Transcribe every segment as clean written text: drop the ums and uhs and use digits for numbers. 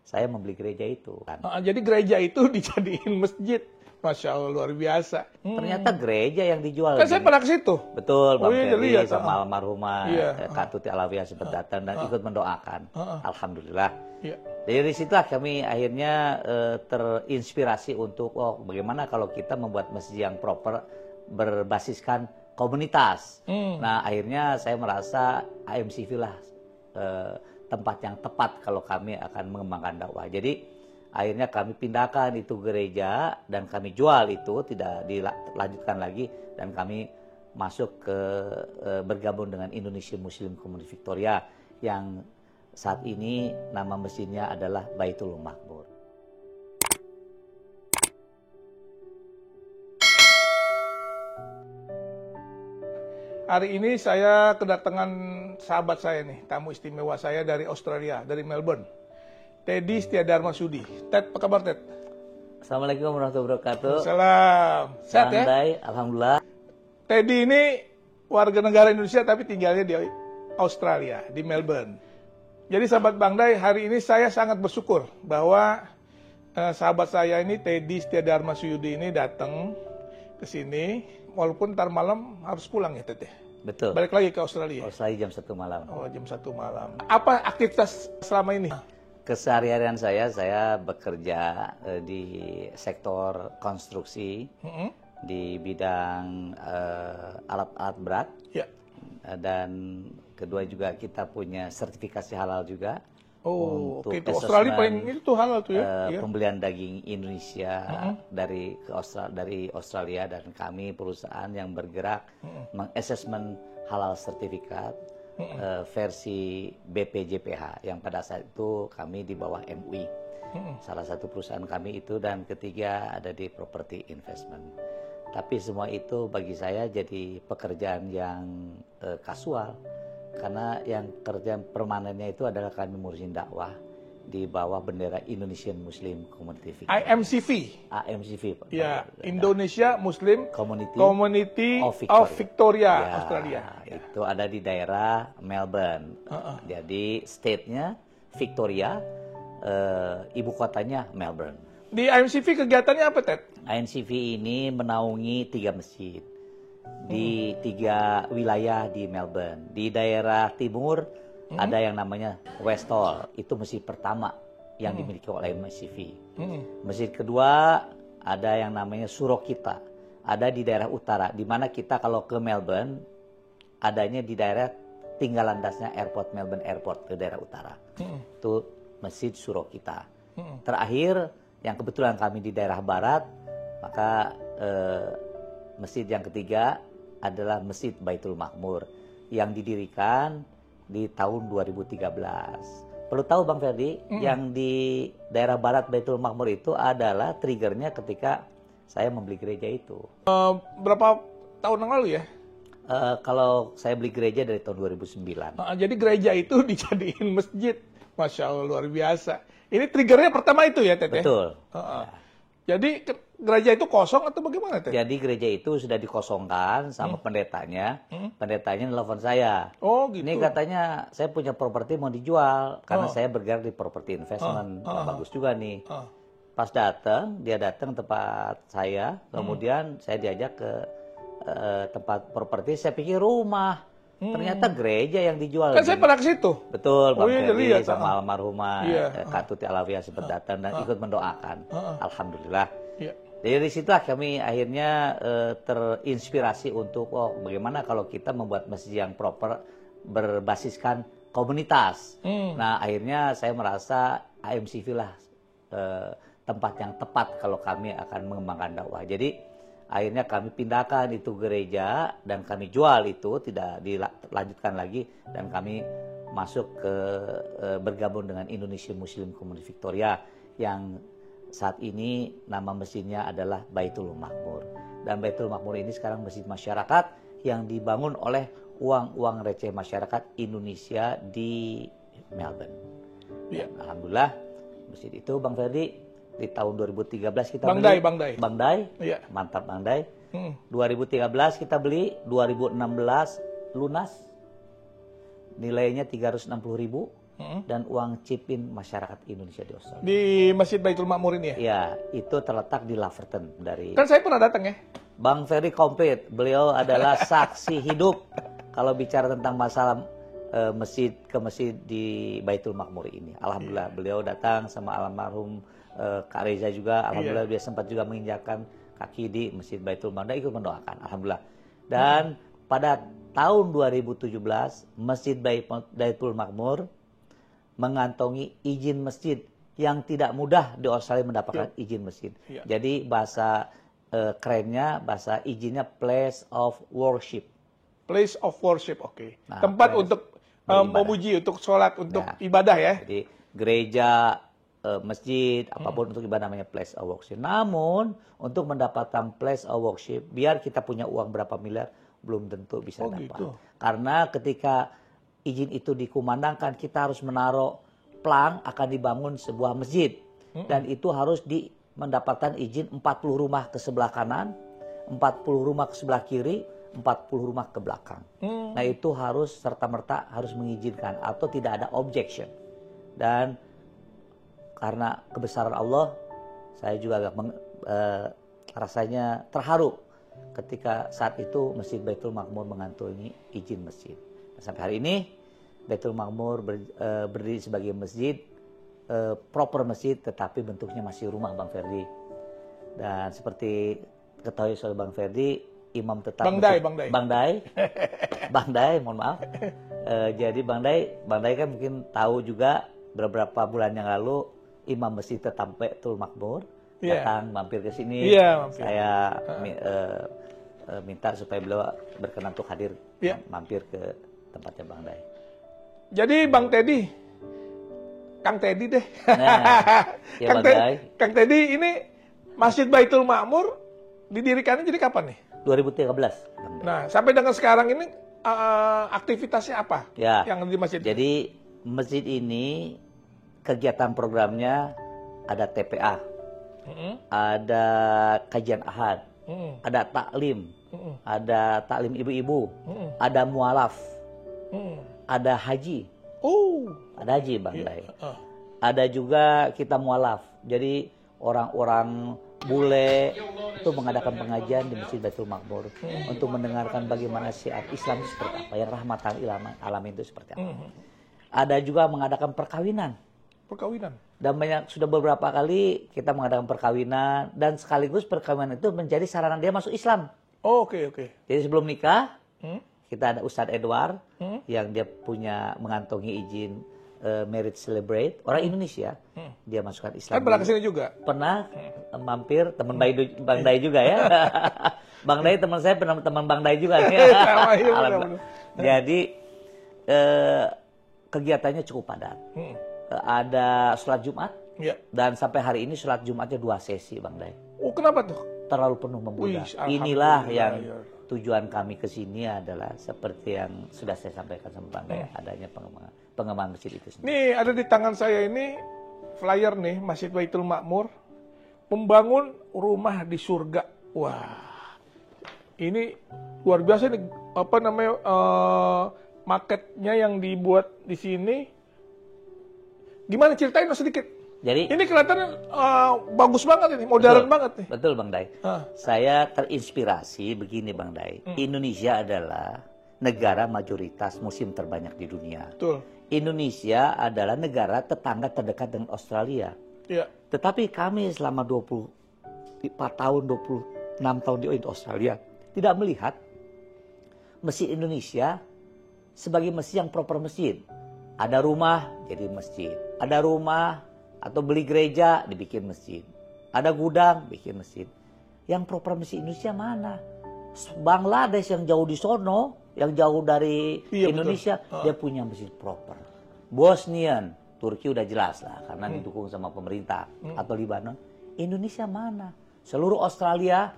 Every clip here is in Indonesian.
saya membeli gereja itu. Jadi gereja itu dijadiin masjid. Masya Allah, luar biasa. Ternyata gereja yang dijual. Kan saya pernah ke situ. Betul, Bang Ferdi lihat, sama almarhumah Kak Tuti Alawiyah sempat datang dan ikut mendoakan. Alhamdulillah. Dari situlah kami akhirnya terinspirasi untuk bagaimana kalau kita membuat masjid yang proper berbasiskan komunitas. Nah, akhirnya saya merasa AMCV lah tempat yang tepat kalau kami akan mengembangkan dakwah. Jadi akhirnya kami pindahkan itu gereja dan kami jual itu, tidak dilanjutkan lagi, dan kami masuk ke bergabung dengan Indonesia Muslim Community Victoria yang saat ini nama masjidnya adalah Baitul Makmur. Hari ini saya kedatangan sahabat saya nih, tamu istimewa saya dari Australia, dari Melbourne. Teddy Setiadarma Sudi. Ted, apa kabar Ted? Assalamualaikum warahmatullahi wabarakatuh. Salam. Sehat ya? Alhamdulillah. Teddy ini warga negara Indonesia tapi tinggalnya di Australia, di Melbourne. Jadi sahabat Bang Day, hari ini saya sangat bersyukur bahwa sahabat saya ini Teddy Setiadarma Sudi ini datang ke sini, walaupun ntar malam harus pulang ya Ted ya? Betul. Balik lagi ke Australia. Australia jam 1 malam. Oh, jam 1 malam. Apa aktivitas selama ini? Keseharian saya bekerja di sektor konstruksi, di bidang alat-alat berat, dan kedua juga kita punya sertifikasi halal juga. Oh, untuk itu Australia paling itu halal tuh ya? Pembelian daging Indonesia dari Australia, dan kami perusahaan yang bergerak mengassessment halal sertifikat. Versi BPJPH yang pada saat itu kami di bawah MUI. Salah satu perusahaan kami itu, dan ketiga ada di property investment. Tapi semua itu bagi saya jadi pekerjaan yang kasual, karena yang kerjaan permanennya itu adalah kami ngurusin dakwah di bawah bendera Indonesian Muslim Community Victoria. AMCV. Ya, Indonesia Muslim Community of Victoria, ya, Australia. Itu ada di daerah Melbourne. Jadi state-nya Victoria, ibu kotanya Melbourne. Di AMCV kegiatannya apa, Ted? AMCV ini menaungi 3 masjid di 3 wilayah di Melbourne. Di daerah timur ada yang namanya Westall, itu masjid pertama yang dimiliki oleh AMCV. Masjid kedua ada yang namanya Surokita, ada di daerah utara, di mana kita kalau ke Melbourne adanya di daerah tinggal landasnya airport Melbourne Airport, ke daerah utara. Itu Masjid Surokita. Terakhir yang kebetulan kami di daerah barat, maka masjid yang ketiga adalah Masjid Baitul Makmur yang didirikan di tahun 2013. Perlu tahu Bang Ferdi, yang di daerah barat Baitul Makmur itu adalah triggernya ketika saya membeli gereja itu. Berapa tahun yang lalu ya? Kalau saya beli gereja dari tahun 2009. Jadi gereja itu dijadiin masjid. Masya Allah, luar biasa. Ini triggernya pertama itu ya, Ted? Betul. Jadi gereja itu kosong atau bagaimana, Ted? Jadi gereja itu sudah dikosongkan sama pendetanya. Pendetanya nelfon saya. Oh gitu. Ini katanya saya punya properti mau dijual, karena saya bergerak di property investment. Bagus juga nih. Pas dia datang tempat saya, kemudian saya diajak ke tempat properti, saya pikir rumah. Ternyata gereja yang dijual. Kan saya pernah ke situ. Betul, Bang Ferdi sama almarhumah Kak Tuti Alawiyah sempat datang dan ikut mendoakan. Alhamdulillah. Dari situlah kami akhirnya terinspirasi untuk bagaimana kalau kita membuat masjid yang proper berbasiskan komunitas. Nah, akhirnya saya merasa AMCV lah tempat yang tepat kalau kami akan mengembangkan dakwah. Jadi akhirnya kami pindahkan itu gereja dan kami jual itu, tidak dilanjutkan lagi, dan kami masuk ke bergabung dengan Indonesia Muslim Community Victoria yang saat ini nama masjidnya adalah Baitul Makmur. Dan Baitul Makmur ini sekarang masjid masyarakat yang dibangun oleh uang receh masyarakat Indonesia di Melbourne. Alhamdulillah masjid itu Bang Ferdi di tahun 2013 kita beli. Bang Day. Iya. Mantap Bang Day. 2013 kita beli, 2016 lunas. Nilainya 360.000. dan uang cipin masyarakat Indonesia di Australia. Di Masjid Baitul Makmur ini ya? Ya, itu terletak di Laverton. Kan saya pernah datang ya? Bang Ferry komplit, beliau adalah saksi hidup kalau bicara tentang masalah masjid di Baitul Makmur ini. Alhamdulillah beliau datang sama almarhum Kak Reza juga. Alhamdulillah dia sempat juga menginjakan kaki di Masjid Baitul Makmur, ikut mendoakan. Alhamdulillah. Dan pada tahun 2017 Masjid Baitul Makmur mengantongi izin masjid yang tidak mudah di Australia mendapatkan izin masjid. Jadi bahasa kerennya, bahasa izinnya place of worship. Place of worship, oke. Nah, tempat untuk memuji, untuk sholat, untuk ibadah ya. Jadi gereja, masjid, apapun untuk ibadah namanya place of worship. Namun untuk mendapatkan place of worship, biar kita punya uang berapa miliar, belum tentu bisa dapat. Gitu. Karena ketika izin itu dikumandangkan, kita harus menaruh plang akan dibangun sebuah masjid. Dan itu harus mendapatkan izin 40 rumah ke sebelah kanan, 40 rumah ke sebelah kiri, 40 rumah ke belakang. Nah itu harus serta-merta harus mengizinkan atau tidak ada objection. Dan karena kebesaran Allah, saya juga agak rasanya terharu ketika saat itu Masjid Baitul Makmur mengantongi izin masjid. Sampai hari ini Baitul Makmur berdiri sebagai masjid, proper masjid, tetapi bentuknya masih rumah Bang Ferdi. Dan seperti ketahui soal Bang Ferdi, imam tetap Bang Dai, mohon maaf. Jadi Bang Dai kan mungkin tahu juga beberapa bulan yang lalu imam masjid tetap Baitul Makmur datang mampir ke sini. Saya minta supaya beliau berkenan untuk hadir mampir ke tempatnya Bang Dai. Jadi Bang Teddy, Kang Teddy deh. Nah, ya Kang Teddy ini Masjid Baitul Makmur didirikannya jadi kapan nih? 2013. Nah, sampai dengan sekarang ini aktivitasnya apa? Ya. Yang di masjid? Jadi masjid ini kegiatan programnya ada TPA, ada kajian ahad, ada taklim, ada taklim ibu-ibu, ada mualaf. Ada haji. Ada haji Bang Dai. Ada juga kita mualaf. Jadi orang-orang bule itu mengadakan pengajian di Masjid Baitul Makmur untuk mendengarkan bagaimana syiar Islam itu seperti apa, yang rahmatan alamin itu seperti apa. Ada juga mengadakan perkawinan. Dan sudah beberapa kali kita mengadakan perkawinan dan sekaligus perkawinan itu menjadi sarana dia masuk Islam. Oke. Jadi sebelum nikah kita ada Ustadz Edward yang dia punya mengantongi izin marriage celebrate, orang Indonesia, dia masukkan Islam. Kan pernah kesini juga? Pernah mampir, teman Bang Dai juga ya. Bang Dai teman saya, pernah teman Bang Dai juga. Jadi kegiatannya cukup padat. Ada sholat Jumat, dan sampai hari ini sholat Jumatnya 2 sesi Bang Dai. Oh kenapa tuh? Terlalu penuh membludak. Inilah yang tujuan kami ke sini adalah seperti yang sudah saya sampaikan sama Bang Dai, adanya pengembangan masjid itu sendiri. Nih ada di tangan saya ini flyer nih, Masjid Baitul Makmur membangun rumah di surga. Wah, ini luar biasa nih, apa namanya, marketnya yang dibuat di sini. Gimana, ceritain sedikit. Jadi ini kelihatan bagus banget ini, modern banget nih. Betul Bang Dai. Saya terinspirasi begini Bang Dai. Indonesia adalah negara mayoritas muslim terbanyak di dunia. Betul. Indonesia adalah negara tetangga terdekat dengan Australia. Iya. Tetapi kami selama 24 tahun, 26 tahun di Australia tidak melihat masjid Indonesia sebagai masjid yang proper masjid. Ada rumah jadi masjid. Ada rumah atau beli gereja, dibikin masjid. Ada gudang, bikin masjid. Yang proper masjid Indonesia mana? Bangladesh yang jauh di sono, yang jauh dari Indonesia, dia punya masjid proper. Bosnian, Turki udah jelas lah, karena didukung sama pemerintah. Atau Libanon. Indonesia mana? Seluruh Australia,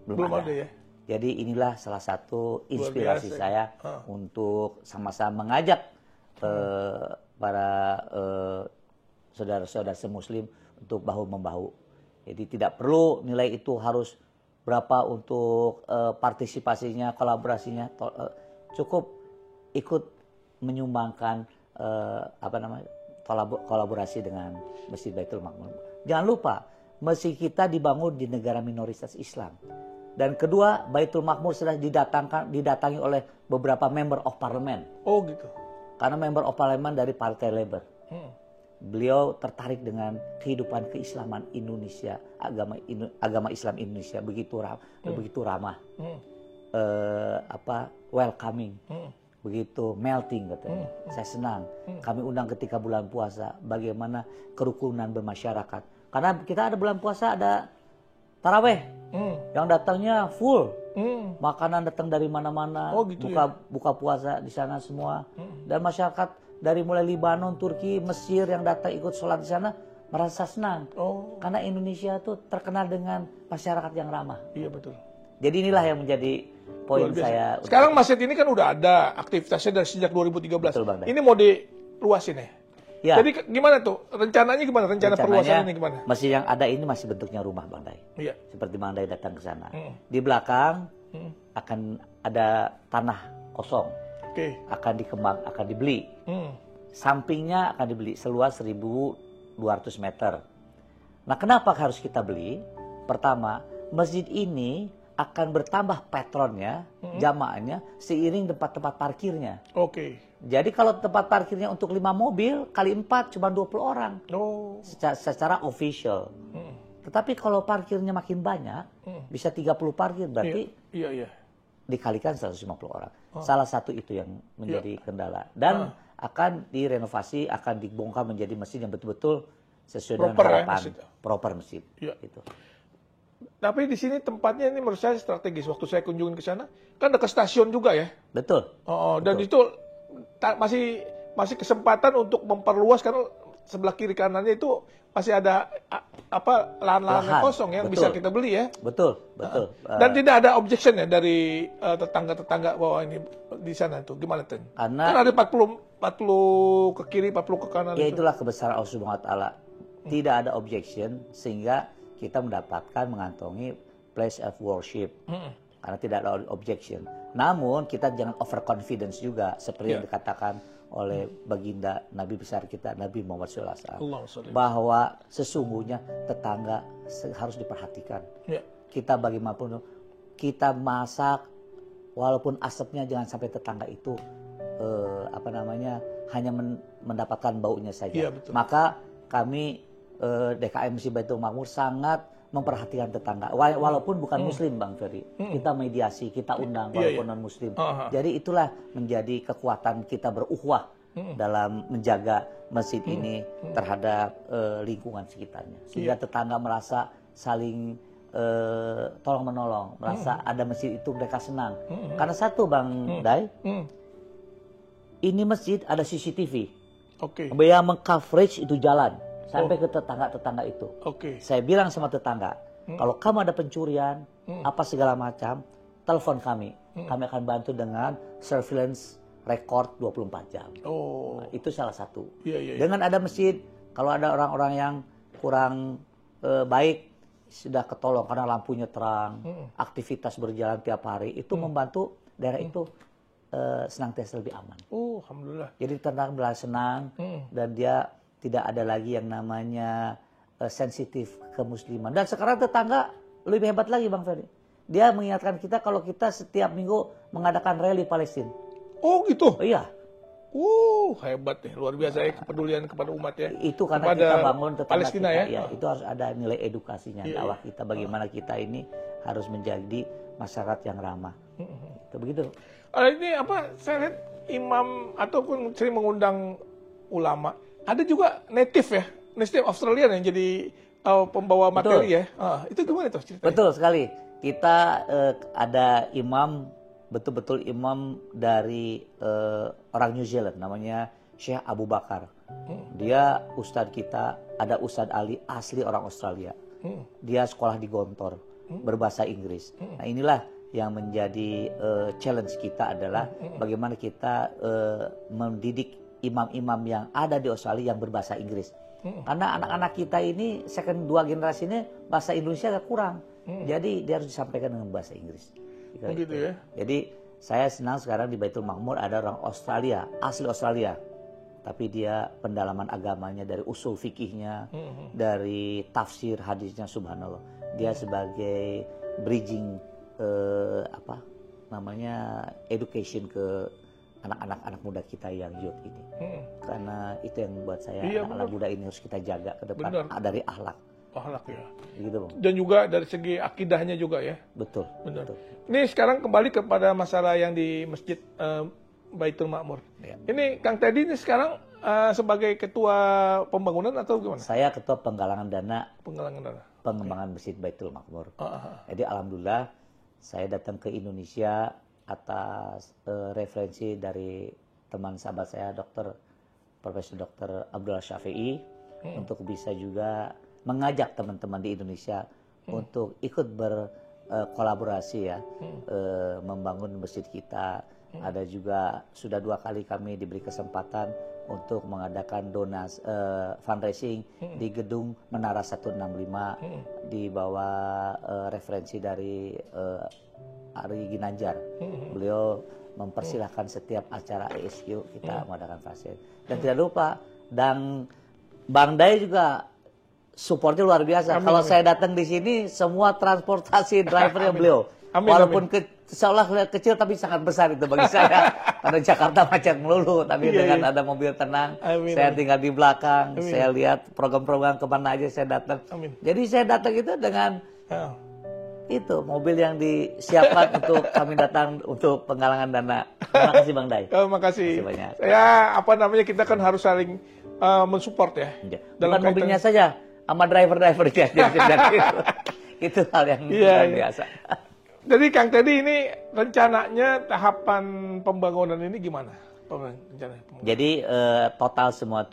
belum ada. Ya? Jadi inilah salah satu inspirasi saya untuk sama-sama mengajak para saudara-saudara semuslim untuk bahu-membahu. Jadi tidak perlu nilai itu harus berapa untuk partisipasinya, kolaborasinya. Cukup ikut menyumbangkan apa namanya, kolaborasi dengan Masjid Baitul Makmur. Jangan lupa, masjid kita dibangun di negara minoritas Islam. Dan kedua, Baitul Makmur sudah didatangi oleh beberapa member of parliament. Oh gitu. Karena member of parliament dari Partai Labor. Beliau tertarik dengan kehidupan keislaman Indonesia, agama Islam Indonesia begitu ramah, welcoming, begitu melting katanya. Saya senang. Kami undang ketika bulan puasa, bagaimana kerukunan bermasyarakat. Karena kita ada bulan puasa, ada taraweh, yang datangnya full, makanan datang dari mana-mana, gitu buka puasa di sana semua, dan masyarakat dari mulai Libanon, Turki, Mesir yang datang ikut sholat di sana merasa senang. Karena Indonesia tuh terkenal dengan masyarakat yang ramah. Iya betul. Jadi inilah yang menjadi poin saya. Sekarang masjid ini kan udah ada aktivitasnya dari sejak 2013. Betul, Bang Day. Ini mau diluasin ya? Ya. Jadi gimana tuh? Rencananya gimana? Rencana perluasan ini gimana? Masjid yang ada ini masih bentuknya rumah, Bang Day. Iya. Seperti Bang Day datang ke sana. Di belakang akan ada tanah kosong. Akan dibeli. Sampingnya akan dibeli seluas 1.200 meter. Nah, kenapa harus kita beli? Pertama, masjid ini akan bertambah patronnya, jamaahnya, seiring tempat-tempat parkirnya. Jadi kalau tempat parkirnya untuk 5 mobil, kali 4 cuma 20 orang. Secara official. Tetapi kalau parkirnya makin banyak, bisa 30 parkir, berarti dikalikan 150 orang. Salah satu itu yang menjadi kendala. Dan akan direnovasi, akan dibongkar menjadi masjid yang betul-betul sesuai dengan harapan. Proper masjid. Gitu. Tapi di sini tempatnya ini menurut saya strategis. Waktu saya kunjungin ke sana, kan dekat stasiun juga ya. Betul. Dan itu masih kesempatan untuk memperluas, karena sebelah kiri kanannya itu masih ada lahan-lahan kosong yang bisa kita beli ya. Betul. Dan tidak ada objection ya dari tetangga-tetangga bahwa ini di sana tuh gimana tuh? Karena kan ada 40 ke kiri, 40 ke kanan. Ya itulah kebesaran Allah Subhanahu wa taala. Tidak ada objection sehingga kita mendapatkan mengantongi place of worship. Karena tidak ada objection. Namun kita jangan overconfidence juga seperti yang dikatakan oleh baginda Nabi besar kita, Nabi Muhammad SAW, bahwa sesungguhnya tetangga harus diperhatikan. Kita bagaimanapun kita masak, walaupun asapnya jangan sampai tetangga itu hanya mendapatkan baunya saja. Maka kami DKM Masjid Baitul Makmur sangat memperhatikan tetangga, walaupun bukan Muslim, Bang Ferry. Kita mediasi, kita undang walaupun non Muslim. Jadi itulah menjadi kekuatan kita berukhwah dalam menjaga masjid ini terhadap lingkungan sekitarnya, sehingga tetangga merasa saling tolong menolong, merasa ada masjid itu mereka senang. Karena satu, Bang Day, ini masjid ada CCTV, yang meng-coverage itu jalan sampai ke tetangga-tetangga itu. Saya bilang sama tetangga, kalau kamu ada pencurian, apa segala macam, telepon kami. Kami akan bantu dengan surveillance record 24 jam. Nah, itu salah satu. Dengan ada masjid, kalau ada orang-orang yang kurang baik, sudah ketolong karena lampunya terang, aktivitas berjalan tiap hari, itu membantu daerah itu senantiasa lebih aman. Alhamdulillah. Jadi tenang, senang, dan dia tidak ada lagi yang namanya sensitif kemusliman. Dan sekarang tetangga lebih hebat lagi, Bang Ferry. Dia mengingatkan kita kalau kita setiap minggu mengadakan rally Palestina. Gitu? Iya. Hebat ya, luar biasa ya kepedulian kepada umat ya. Itu karena kita bangun tetangga Palestina kita, ya. Itu harus ada nilai edukasinya, dakwah kita. Bagaimana kita ini harus menjadi masyarakat yang ramah. Itu begitu. Ini saya lihat imam ataupun sering mengundang ulama. Ada juga native Australian yang jadi pembawa materi ya. Itu gimana tuh ceritanya? Betul sekali. Kita ada imam, betul-betul imam dari orang New Zealand, namanya Syekh Abu Bakar. Dia ustadz kita, ada Ustadz Ali asli orang Australia. Dia sekolah di Gontor, berbahasa Inggris. Nah, inilah yang menjadi challenge kita adalah bagaimana kita mendidik imam-imam yang ada di Australia yang berbahasa Inggris. Karena anak-anak kita ini dua generasi ini bahasa Indonesia agak kurang. Jadi dia harus disampaikan dengan bahasa Inggris. Begitu ya. Jadi saya senang sekarang di Baitul Makmur ada orang Australia, asli Australia. tapi dia pendalaman agamanya dari usul fikihnya, dari tafsir hadisnya, subhanallah. Dia sebagai bridging education ke anak muda kita yang youth ini. Karena itu yang membuat saya anak muda ini harus kita jaga ke depan dari akhlak. Akhlak ya. Gitu, Bang. Dan juga dari segi akidahnya juga ya. Betul. Benar. Betul. Ini sekarang kembali kepada masalah yang di Masjid Baitul Ma'mur. Ya. Ini Kang Teddy ini sekarang sebagai ketua pembangunan atau gimana? Saya ketua penggalangan dana. Pengembangan Masjid Baitul Ma'mur. Jadi alhamdulillah saya datang ke Indonesia atas referensi dari teman sahabat saya Profesor Dr. Abdullah Syafi'i untuk bisa juga mengajak teman-teman di Indonesia untuk ikut berkolaborasi ya membangun masjid kita. Ada juga sudah 2 kali kami diberi kesempatan untuk mengadakan fundraising di gedung Menara 165 di bawah referensi dari Ari Ginanjar. Beliau mempersilahkan setiap acara ASQ kita mengadakan fundraising. Dan tidak lupa, dan Bang Day juga supportnya luar biasa. Kalau saya datang di sini, semua transportasi drivernya beliau. Walaupun seolah lihat kecil tapi sangat besar itu bagi saya. Karena Jakarta macet melulu, tapi dengan ada mobil tenang, saya tinggal di belakang, saya lihat program-program kemana aja saya datang. Jadi saya datang itu dengan itu mobil yang disiapkan untuk kami datang untuk penggalangan dana. Terima kasih Bang Day. Terima kasih. Ya kita kan harus saling mensupport ya. Bukan mobilnya saja, sama driver-drivernya. Itu hal yang luar biasa. Jadi Kang Teddy ini rencananya tahapan pembangunan ini gimana? Jadi total semua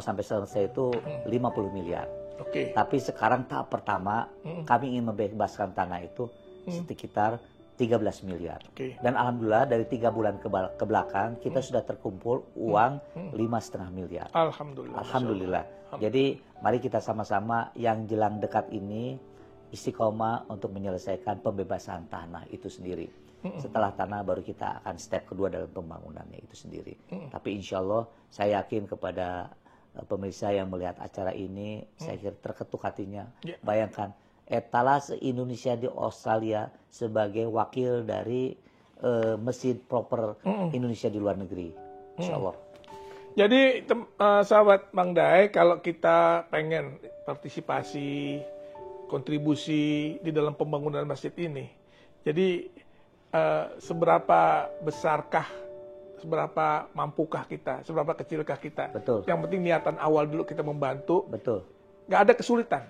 sampai selesai itu 50 miliar. Tapi sekarang tahap pertama kami ingin membebaskan tanah itu sekitar 13 miliar. Dan alhamdulillah dari 3 bulan ke belakang kita sudah terkumpul uang 5,5 miliar. Alhamdulillah. Jadi mari kita sama-sama yang jelang dekat ini istiqomah untuk menyelesaikan pembebasan tanah itu sendiri. Setelah tanah baru kita akan step kedua dalam pembangunannya itu sendiri. Tapi insya Allah saya yakin kepada pemirsa yang melihat acara ini, saya kira terketuk hatinya. Bayangkan etalase Indonesia di Australia sebagai wakil dari masjid proper Indonesia di luar negeri. Insya Allah. Jadi sahabat Bang Day, kalau kita pengen partisipasi, kontribusi di dalam pembangunan masjid ini, jadi seberapa besarkah, seberapa mampukah kita, seberapa kecilkah kita? Betul. Yang penting niatan awal dulu kita membantu. Betul. Nggak ada kesulitan.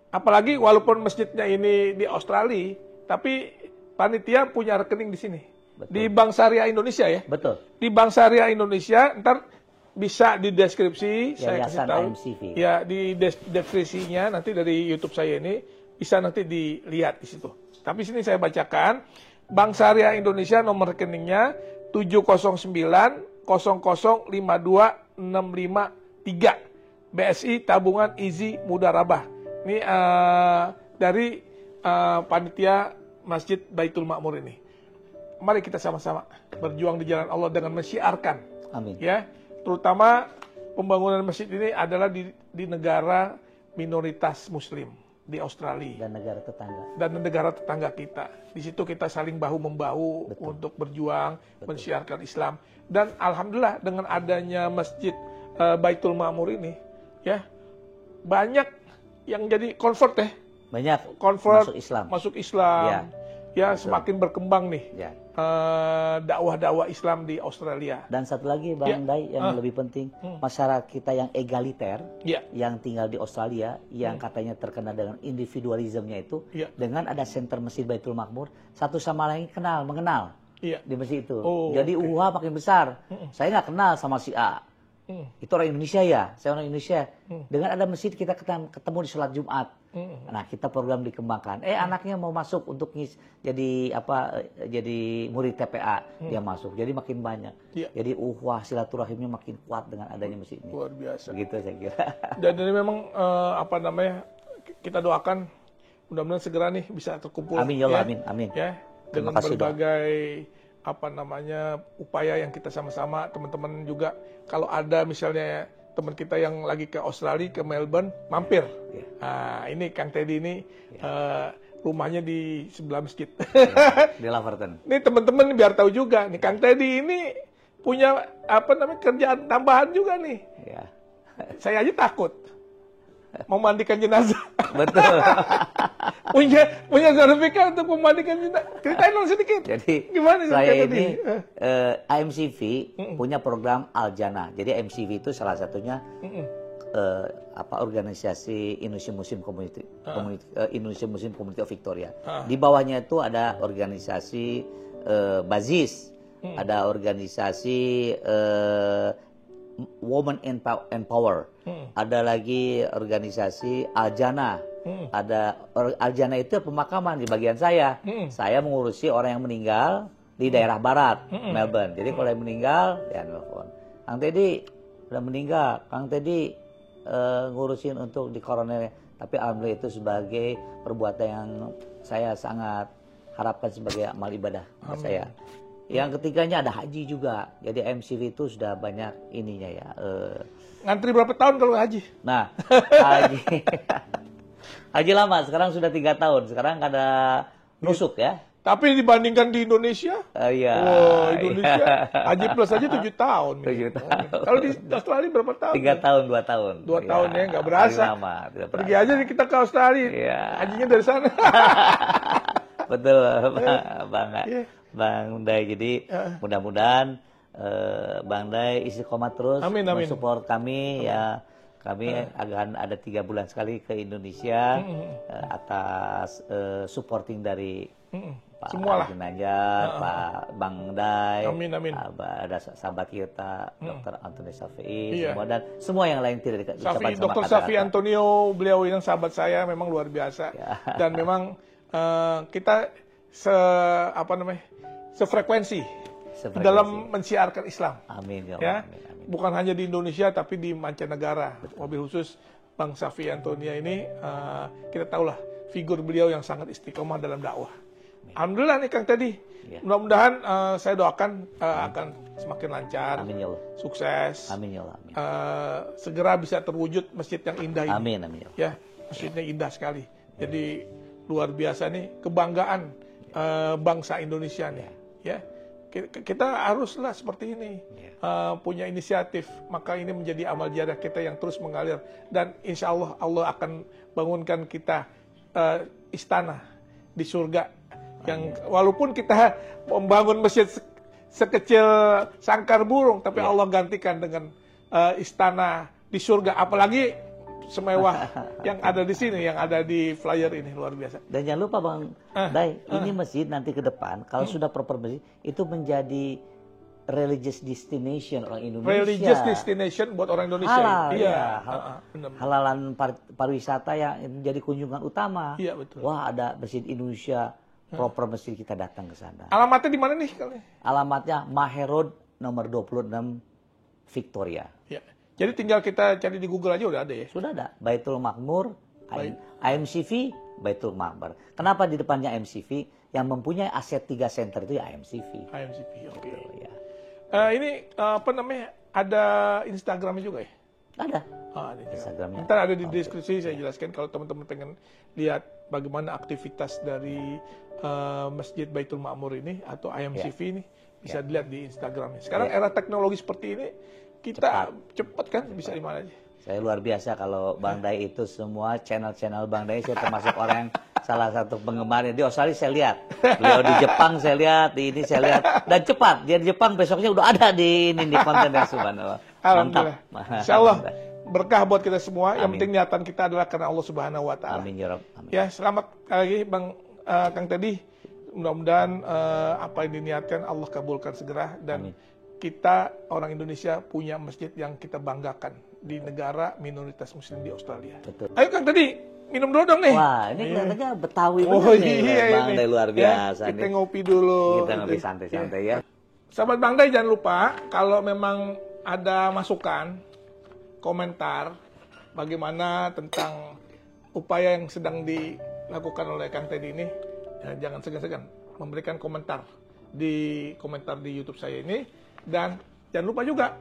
Apalagi walaupun masjidnya ini di Australia, tapi panitia punya rekening di sini. Betul. Di Bank Syariah Indonesia ya. Betul. Di Bank Syariah Indonesia, ntar bisa di deskripsi, saya kasih tahu. AMCV. Ya, di deskripsinya nanti dari YouTube saya ini bisa nanti dilihat di situ. Tapi sini saya bacakan, Bank Syariah Indonesia nomor rekeningnya 709-0052-653 BSI Tabungan Izi Mudarabah. Ini dari panitia Masjid Baitul Ma'mur ini. Mari kita sama-sama berjuang di jalan Allah dengan mensyiarkan. Amin. Ya, terutama pembangunan masjid ini adalah di negara minoritas Muslim di Australia dan negara tetangga kita. Di situ kita saling bahu-membahu untuk berjuang mensyiarkan Islam. Dan alhamdulillah dengan adanya Masjid Baitul Ma'mur ini, ya banyak yang jadi convert ya. Banyak convert masuk Islam. Ya semakin berkembang nih dakwah-dakwah Islam di Australia. Dan satu lagi Bang Day yang lebih penting, masyarakat kita yang egaliter, yang tinggal di Australia, yang katanya terkena dengan individualismenya itu, dengan ada center Masjid Baitul Ma'mur, satu sama lain mengenal di masjid itu. Jadi makin besar. Saya nggak kenal sama si A. Itu orang Indonesia ya, saya orang Indonesia. Dengan ada masjid kita ketemu di sholat Jumat. Nah, kita program dikembangkan. Anaknya mau masuk untuk jadi murid TPA, dia masuk. Jadi makin banyak. Jadi silaturahimnya makin kuat dengan adanya masjid ini. Luar biasa. Begitu saya kira. Dan ini memang kita doakan mudah-mudahan segera nih bisa terkumpul. Amin ya Allah, amin. Ya, dengan berbagai upaya yang kita sama-sama, teman-teman juga kalau ada misalnya teman kita yang lagi ke Australia, ke Melbourne, mampir. Nah, ini Kang Teddy ini rumahnya di sebelah masjid. Di Laverton. Ini teman-teman biar tahu juga, nih Kang Teddy ini punya kerjaan tambahan juga nih. Ya. Saya aja takut memandikan jenazah. Betul. punya sertifikat untuk memandikan jenazah. Ceritain dong sedikit. Jadi gimana saya ini AMCV punya program Al-Jannah. Jadi AMCV itu salah satunya organisasi Indonesian Muslim Community, Indonesian Muslim Community of Victoria. Di bawahnya itu ada organisasi Bazis, ada organisasi Women Empower, ada lagi organisasi Al-Jannah, ada Al-Jannah itu pemakaman di bagian saya. Saya mengurusi orang yang meninggal di daerah barat Melbourne. Jadi kalau yang meninggal ya nelfon, Kang Teddy udah meninggal, Kang Teddy ngurusin untuk di koroner. Tapi alhamdulillah itu sebagai perbuatan yang saya sangat harapkan sebagai amal ibadah saya. Yang ketiganya ada haji juga. Jadi MCV itu sudah banyak ininya ya. Ngantri berapa tahun kalau haji? Nah, haji lama. Sekarang sudah 3 tahun. Sekarang ada nusuk ya. Tapi dibandingkan di Indonesia, iya. Indonesia haji plus aja 7 tahun. 7 tahun. Kalau di Australia berapa tahun? 3 tahun, 2 tahun. 2 tahun ya, nggak berasa. Lama, pergi aja nih kita ke Australia. Hajinya dari sana. Betul, Bang Day. Jadi mudah-mudahan Bang Day istiqomah terus mensupport kami. Ya, kami akan ada 3 bulan sekali ke Indonesia atas supporting dari Pak Najar, Pak Bang Day, ada sahabat kita Dr. Anthony Safi, semua dan semua yang lain tidak diucapkan sama Dr. Safi Antonio, beliau yang sahabat saya memang luar biasa dan memang kita sefrekuensi dalam mensiarkan Islam. Amin ya Allah. Amin. Bukan hanya di Indonesia tapi di mancanegara. Wabil khusus Bang Safi Antonia ini kita tahulah figur beliau yang sangat istiqomah dalam dakwah. Alhamdulillah nih Kang Teddy. Mudah-mudahan saya doakan akan semakin lancar, amin ya Allah. Sukses. Amin ya Allah. Amin. Segera bisa terwujud masjid yang indah ini. Amin amin ya. Masjidnya indah sekali. Jadi luar biasa nih kebanggaan bangsa Indonesia nih. Ya. Kita haruslah seperti ini punya inisiatif, maka ini menjadi amal jariah kita yang terus mengalir dan insya Allah Allah akan bangunkan kita istana di surga yang walaupun kita membangun masjid sekecil sangkar burung, tapi Allah gantikan dengan istana di surga, apalagi semewah yang ada di sini, yang ada di flyer ini, luar biasa. Dan jangan lupa Bang Day, ini masjid nanti ke depan kalau sudah proper masjid itu menjadi religious destination orang Indonesia. Religious destination buat orang Indonesia. Halal, iya. Halalan pariwisata yang jadi kunjungan utama. Iya betul. Wah ada masjid Indonesia, proper masjid kita datang ke sana. Alamatnya di mana nih? Alamatnya Maher Road nomor 26 Victoria. Ya. Jadi tinggal kita cari di Google aja udah ada ya? Sudah ada. Baitul Makmur, IMCV, Baitul Makmur. Kenapa di depannya IMCV? Yang mempunyai aset 3 center itu ya IMCV. IMCV, oke. Ya. Ini ada Instagramnya juga ya? Ada. Ada Instagramnya. Ntar ada di deskripsi saya jelaskan kalau teman-teman pengen lihat bagaimana aktivitas dari Masjid Baitul Makmur ini atau IMCV ini bisa dilihat di Instagramnya. Sekarang era teknologi seperti ini kita cepat kan bisa di mana aja. Saya luar biasa kalau Bang Day itu semua channel-channel Bang Day, saya termasuk orang yang salah satu penggemarnya. Di Australia saya lihat, beliau di Jepang saya lihat, di ini saya lihat, dan cepat dia di Jepang besoknya udah ada di ini di konten yang subhanallah. Alhamdulillah. Insyaallah berkah buat kita semua. Yang penting niatan kita adalah karena Allah Subhanahu Wa Taala. Amin ya Rabb. Ya selamat lagi Bang Kang Teddy. Mudah-mudahan apa yang diniatkan Allah kabulkan segera dan kita orang Indonesia punya masjid yang kita banggakan di negara minoritas Muslim di Australia. Betul. Ayo Kang Teddy, minum dulu dong nih. Wah, ini kelihatannya Betawi bener nih, Bang Day luar biasa. Kita ngopi dulu. Kita ngopi santai-santai ya. Sahabat Bang Day jangan lupa kalau memang ada masukan, komentar, bagaimana tentang upaya yang sedang dilakukan oleh Kang Teddy ini, jangan segan-segan memberikan komentar di komentar di YouTube saya ini. Dan jangan lupa juga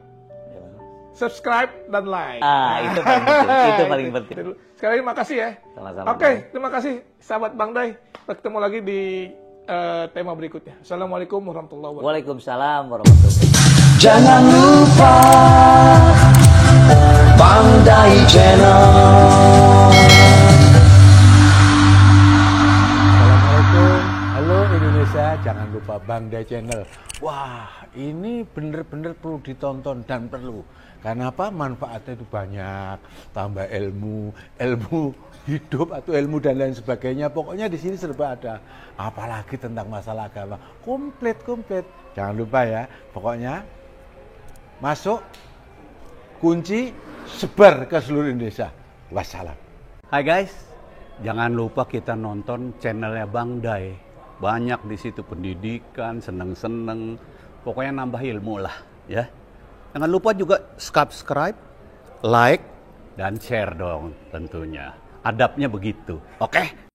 subscribe dan like. Itu paling penting. Itu paling penting. Sekali lagi makasih ya. Sama-sama. Oke, terima kasih sahabat Bang Day. Ketemu lagi di tema berikutnya. Assalamualaikum warahmatullahi wabarakatuh. Waalaikumsalam warahmatullahi wabarakatuh. Jangan lupa Bang Day Channel. Assalamualaikum, halo Indonesia, jangan lupa Bang Day Channel. Wah, ini bener-bener perlu ditonton dan perlu. Karena apa? Manfaatnya itu banyak, tambah ilmu hidup atau ilmu dan lain sebagainya. Pokoknya di sini serba ada. Apalagi tentang masalah agama, komplit. Jangan lupa ya. Pokoknya masuk, kunci, sebar ke seluruh Indonesia. Wassalam. Hai guys, jangan lupa kita nonton channelnya Bang Day. Banyak di situ pendidikan, seneng-seneng, pokoknya nambah ilmu lah ya. Jangan lupa juga subscribe, like, dan share dong tentunya. Adabnya begitu, oke?